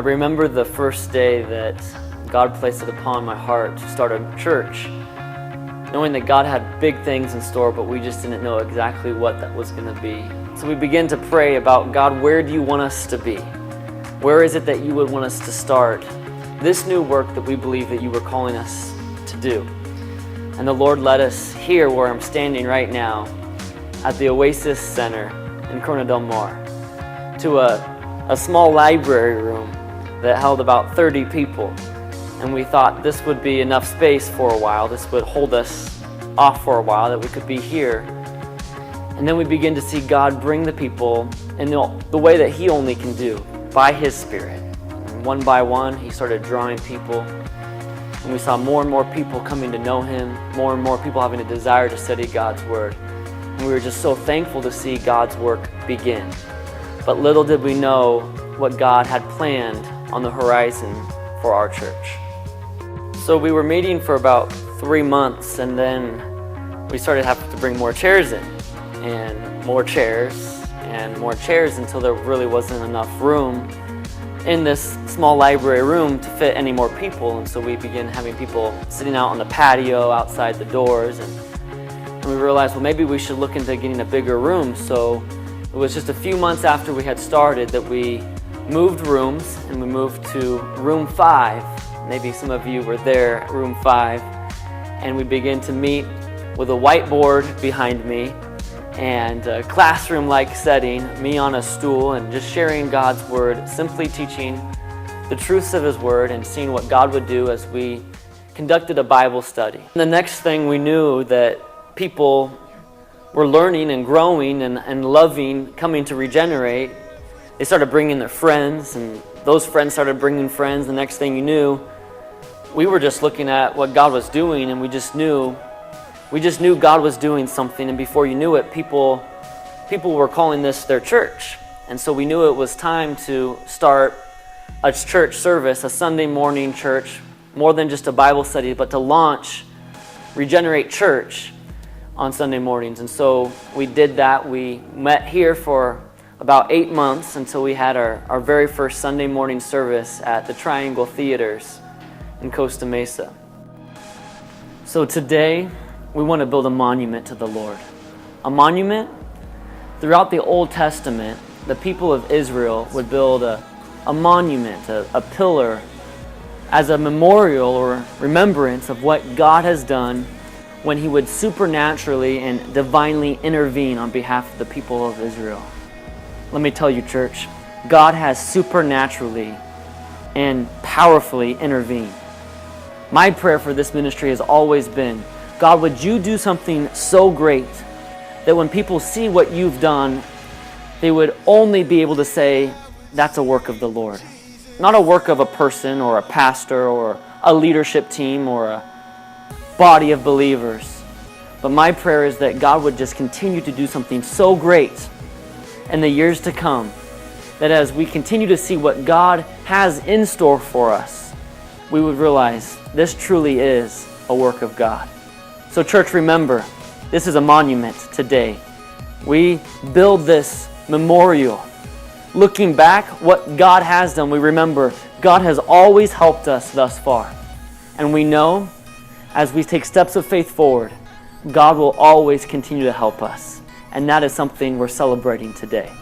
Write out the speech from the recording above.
remember the first day that God placed it upon my heart to start a church, knowing that God had big things in store, but we just didn't know exactly what that was going to be. So we began to pray about, God, where do you want us to be? Where is it that you would want us to start this new work that we believe that you were calling us to do? And the Lord led us here where I'm standing right now at the Oasis Center in Corona del Mar to a small library room that held about 30 people. And we thought this would be enough space for a while. This would hold us off for a while, that we could be here. And then we begin to see God bring the people in the way that He only can do, by His Spirit. And one by one, He started drawing people. And we saw more and more people coming to know Him, more and more people having a desire to study God's Word. And we were just so thankful to see God's work begin. But little did we know what God had planned on the horizon for our church. So we were meeting for about 3 months, and then we started having to bring more chairs in, and more chairs, until there really wasn't enough room in this small library room to fit any more people. And so we began having people sitting out on the patio outside the doors, and we realized, well, maybe we should look into getting a bigger room. So it was just a few months after we had started that we moved rooms, and we moved to room 5. Maybe some of you were there at room 5, and we began to meet with a whiteboard behind me and a classroom-like setting, me on a stool, and just sharing God's Word, simply teaching the truths of His Word and seeing what God would do as we conducted a Bible study. And the next thing we knew that people were learning and growing and loving, coming to Regenerate. They started bringing their friends, and those friends started bringing friends. The next thing you knew, we were just looking at what God was doing, and we just knew God was doing something. And before you knew it, people were calling this their church. And so we knew it was time to start a church service, a Sunday morning church, more than just a Bible study, but to launch Regenerate Church on Sunday mornings. And so we did that. We met here for about 8 months until we had our very first Sunday morning service at the Triangle Theaters in Costa Mesa. So today, we want to build a monument to the Lord. A monument? Throughout the Old Testament, the people of Israel would build a monument, a pillar, as a memorial or remembrance of what God has done when He would supernaturally and divinely intervene on behalf of the people of Israel. Let me tell you, church, God has supernaturally and powerfully intervened. My prayer for this ministry has always been, God, would you do something so great that when people see what you've done, they would only be able to say, that's a work of the Lord. Not a work of a person or a pastor or a leadership team or a body of believers. But my prayer is that God would just continue to do something so great in the years to come, that as we continue to see what God has in store for us, we would realize this truly is a work of God. So church, remember, this is a monument today. We build this memorial. Looking back, what God has done, we remember God has always helped us thus far. And we know as we take steps of faith forward, God will always continue to help us. And that is something we're celebrating today.